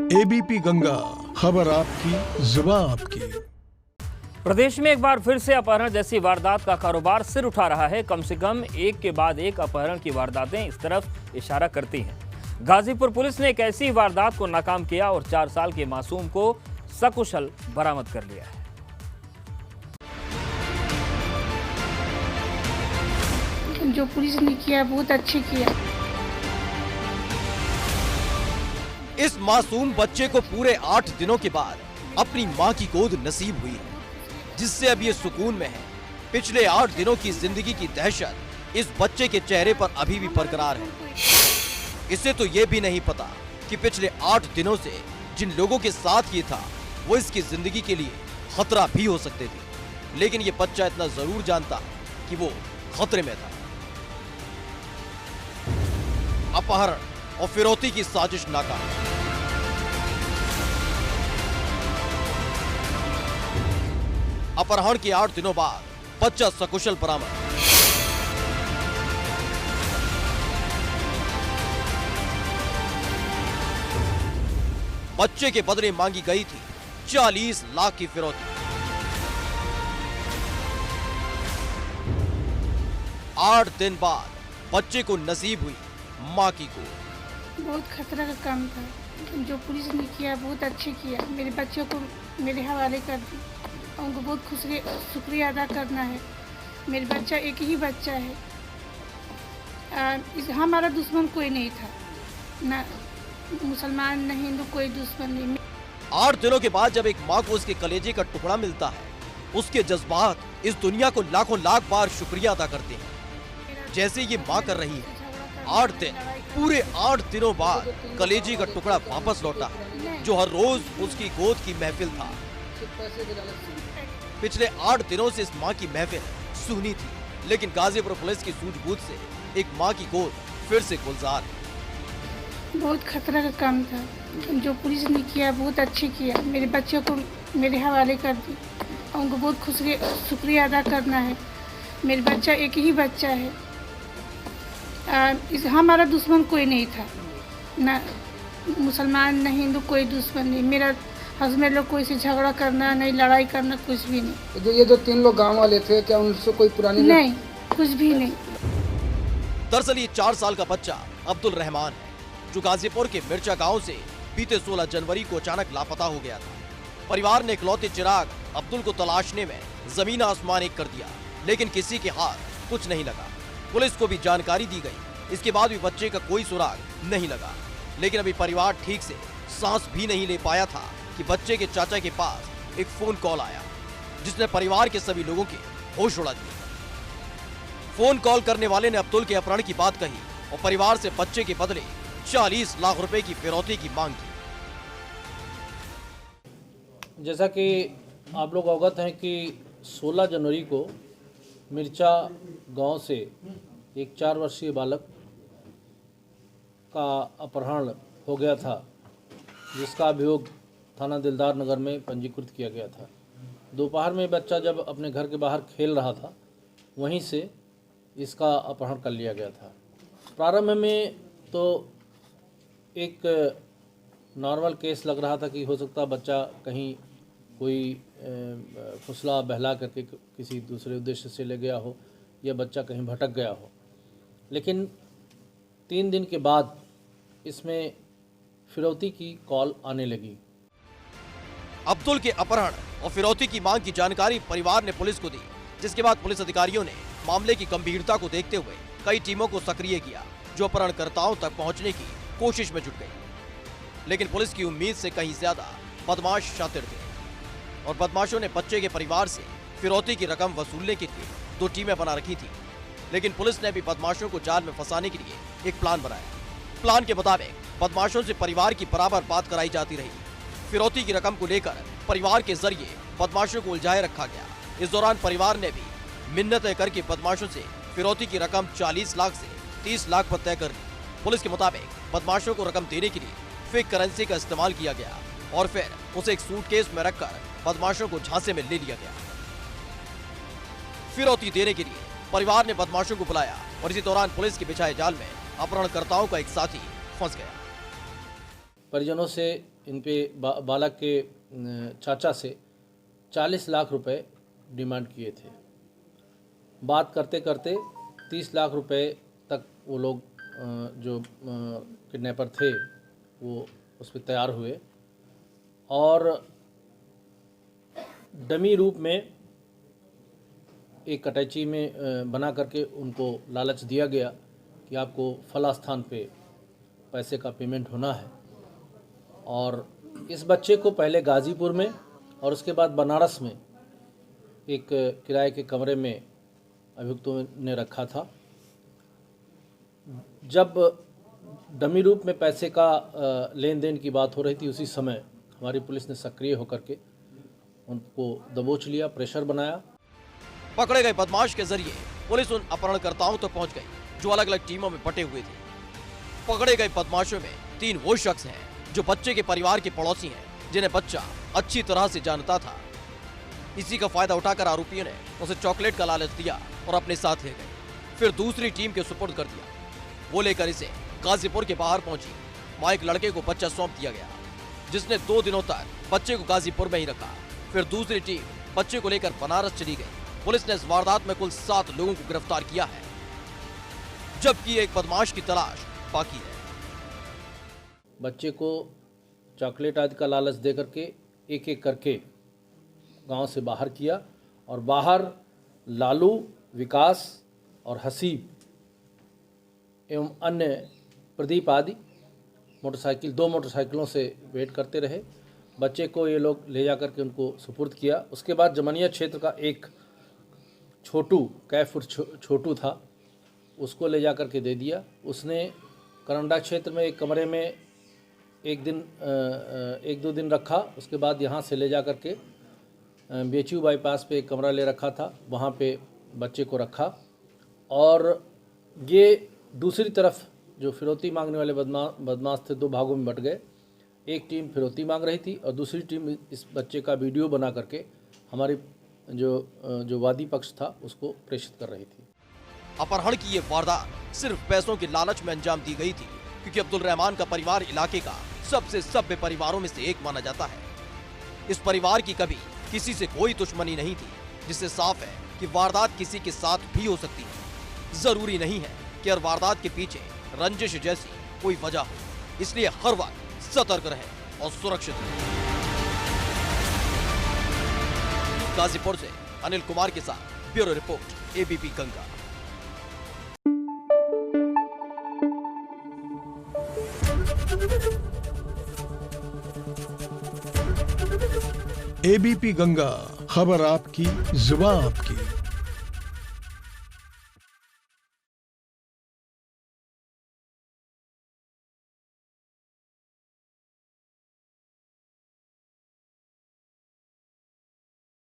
ABP Ganga, खबर आपकी, जुबान आपकी। प्रदेश में एक बार फिर से अपहरण जैसी वारदात का कारोबार सिर उठा रहा है। कम से कम एक के बाद एक अपहरण की वारदातें इस तरफ इशारा करती हैं। गाजीपुर पुलिस ने एक ऐसी वारदात को नाकाम किया और 4 साल के मासूम को सकुशल बरामद कर लिया है। जो पुलिस ने किया बहुत अच्छे किया। इस मासूम बच्चे को पूरे 8 दिनों के बाद अपनी मां की गोद नसीब हुई है, जिससे अब ये सुकून में है। पिछले 8 दिनों की जिंदगी की दहशत इस बच्चे के चेहरे पर अभी भी बरकरार है। इसे तो ये भी नहीं पता कि पिछले 8 दिनों से जिन लोगों के साथ ये था वो इसकी जिंदगी के लिए खतरा भी हो सकते थे, लेकिन ये बच्चा इतना जरूर जानता कि वो खतरे में था। अपहरण और फिरौती की साजिश नाकाम। अपहरण के 8 दिनों बाद बच्चा सकुशल बरामद। बच्चे के बदले मांगी गई थी 40 लाख की फिरौती। 8 दिन बाद बच्चे को नसीब हुई मां की गोद। बहुत खतरा का काम था। जो पुलिस ने किया बहुत अच्छे किया। मेरे बच्चों को मेरे हवाले कर दी। उनको बहुत शुक्रिया अदा करना है। मेरे बच्चा एक ही बच्चा है। हमारा दुश्मन कोई नहीं था, ना मुसलमान न हिंदू, कोई दुश्मन नहीं। 8 दिनों के बाद जब एक माँ को उसके कलेजे का टुकड़ा मिलता है, उसके जज्बात इस दुनिया को लाखों लाख बार शुक्रिया अदा करते हैं, जैसे ये माँ कर रही है। 8 दिन, पूरे 8 दिनों बाद कलेजे का टुकड़ा वापस लौटा, जो हर रोज उसकी गोद की महफिल था। पिछले 8 दिनों से इस माँ की महफिल सूनी थी, लेकिन गाजीपुर पुलिस की सूझबूझ से एक माँ की गोद फिर से गुलजार है। बहुत खतरा का काम था। जो पुलिस ने किया बहुत अच्छे किया। मेरे बच्चों को मेरे हवाले कर दी। उनको बहुत शुक्रिया अदा करना है। मेरे बच्चा एक ही बच्चा है। हमारा दुश्मन कोई नहीं था, ना मुसलमान न हिंदू, कोई दुश्मन नहीं। मेरा हस्बैंड लोग कोई से झगड़ा करना नहीं, लड़ाई करना, कुछ भी नहीं। ये जो 3 लोग गांव वाले थे, क्या उनसे कोई पुरानी नहीं, कुछ भी नहीं। दरअसल ये 4 साल का बच्चा अब्दुल रहमान है, जो गाजीपुर के मिर्चा गांव से बीते 16 जनवरी को अचानक लापता हो गया था। परिवार ने इकलौते चिराग अब्दुल को तलाशने में जमीन आसमान एक कर दिया, लेकिन किसी के हाथ कुछ नहीं लगा। पुलिस को भी जानकारी दी गई। इसके बाद भी बच्चे का कोई सुराग नहीं लगा, लेकिन अभी परिवार ठीक से सांस भी नहीं ले पाया था कि बच्चे के चाचा के पास एक फोन कॉल आया, जिसने परिवार के सभी लोगों के होश उड़ा दिए। फोन कॉल करने वाले ने अब्दुल के अपहरण की बात कही और परिवार से बच्चे के बदले 40 लाख रुपए की फिरौती की मांग की। जैसा कि आप लोग अवगत हैं कि 16 जनवरी को मिर्चा गांव से एक 4 वर्षीय बालक का अपहरण हो गया था, जिसका अभियोग थाना दिलदार नगर में पंजीकृत किया गया था। दोपहर में बच्चा जब अपने घर के बाहर खेल रहा था, वहीं से इसका अपहरण कर लिया गया था। प्रारंभ में तो एक नॉर्मल केस लग रहा था कि हो सकता बच्चा कहीं कोई फुसला बहला करके किसी दूसरे उद्देश्य से ले गया हो या बच्चा कहीं भटक गया हो, लेकिन 3 दिन के बाद इसमें फिरौती की कॉल आने लगी। अब्दुल के अपहरण और फिरौती की मांग की जानकारी परिवार ने पुलिस को दी, जिसके बाद पुलिस अधिकारियों ने मामले की गंभीरता को देखते हुए कई टीमों को सक्रिय किया, जो अपहरणकर्ताओं तक पहुंचने की कोशिश में जुट गई। लेकिन पुलिस की उम्मीद से कहीं ज्यादा बदमाश शातिर थे और बदमाशों ने बच्चे के परिवार से फिरौती की रकम वसूलने के लिए 2 टीमें बना रखी थी। लेकिन पुलिस ने भी बदमाशों को जाल में फंसाने के लिए एक प्लान बनाया। प्लान के मुताबिक बदमाशों से परिवार की बराबर बात कराई जाती रही। फिरौती की रकम को लेकर परिवार के जरिए बदमाशों को उलझाए रखा गया। इस दौरान परिवार ने भी मिन्नतें करके बदमाशों से फिरौती की रकम 40 लाख से 30 लाख पर तय कर ली। पुलिस के मुताबिक बदमाशों को रकम देने के लिए फेक करेंसी का इस्तेमाल किया गया और फिर उसे एक सूटकेस में रखकर बदमाशों को झांसे में ले लिया गया। फिरौती देने के लिए परिवार ने बदमाशों को बुलाया और इसी दौरान पुलिस के बिछाए जाल में अपहरणकर्ताओं का एक साथी फंस गया। परिजनों से इन पे बालक के चाचा से 40 लाख रुपए डिमांड किए थे। बात करते करते 30 लाख रुपए तक वो लोग जो किडनैपर थे वो उस पर तैयार हुए और डमी रूप में एक अटैची में बना करके उनको लालच दिया गया कि आपको फला स्थान पे पैसे का पेमेंट होना है। और इस बच्चे को पहले गाज़ीपुर में और उसके बाद बनारस में एक किराए के कमरे में अभियुक्तों ने रखा था। जब डमी रूप में पैसे का लेन देन की बात हो रही थी, उसी समय हमारी पुलिस ने सक्रिय होकर के उनको दबोच लिया, प्रेशर बनाया। पकड़े गए बदमाश के जरिए पुलिस उन अपहरणकर्ताओं तक पहुंच गई जो अलग अलग टीमों में बटे हुए थे। पकड़े गए बदमाशों में 3 वो शख्स हैं जो बच्चे के परिवार के पड़ोसी हैं, जिन्हें बच्चा अच्छी तरह से जानता था। इसी का फायदा उठाकर आरोपियों ने उसे चॉकलेट का लालच दिया और अपने साथ ले गए। फिर दूसरी टीम के सुपुर्द कर दिया। वो लेकर इसे गाजीपुर के बाहर पहुंची। वहां एक लड़के को बच्चा सौंप दिया गया, जिसने 2 दिनों तक बच्चे को गाजीपुर में ही रखा। फिर दूसरी टीम बच्चे को लेकर बनारस चली गई। पुलिस ने इस वारदात में कुल 7 लोगों को गिरफ्तार किया है, जबकि एक बदमाश की तलाश बाकी है। बच्चे को चॉकलेट आदि का लालच दे करके एक एक करके गांव से बाहर किया और बाहर लालू, विकास और हसीब एवं अन्य प्रदीप आदि 2 मोटरसाइकिलों से वेट करते रहे। बच्चे को ये लोग ले जाकर के उनको सुपुर्द किया। उसके बाद जमनिया क्षेत्र का एक छोटू, कैफुर छोटू था, उसको ले जाकर के दे दिया। उसने करंडा क्षेत्र में एक कमरे में 1-2 दिन रखा। उसके बाद यहाँ से ले जाकर के बेचू बाईपास पे एक कमरा ले रखा था, वहाँ पे बच्चे को रखा। और ये दूसरी तरफ जो फिरौती मांगने वाले बदमाश थे 2 भागों में बट गए। एक टीम फिरौती मांग रही थी और दूसरी टीम इस बच्चे का वीडियो बना करके हमारी जो वादी पक्ष था उसको प्रेषित कर रही थी। अपहरण की ये वारदात सिर्फ पैसों के लालच में अंजाम दी गई थी, क्योंकि अब्दुल रहमान का परिवार इलाके का सबसे सभ्य परिवारों में से एक माना जाता है। इस परिवार की कभी किसी से कोई दुश्मनी नहीं थी, जिससे साफ है कि वारदात किसी के साथ भी हो सकती है। जरूरी नहीं है कि हर वारदात के पीछे रंजिश जैसी कोई वजह हो, इसलिए हर वक्त सतर्क रहें और सुरक्षित रहें। गाजीपुर से अनिल कुमार के साथ bureau report, ABP Ganga. ABP Ganga, खबर आपकी, जुबान आपकी।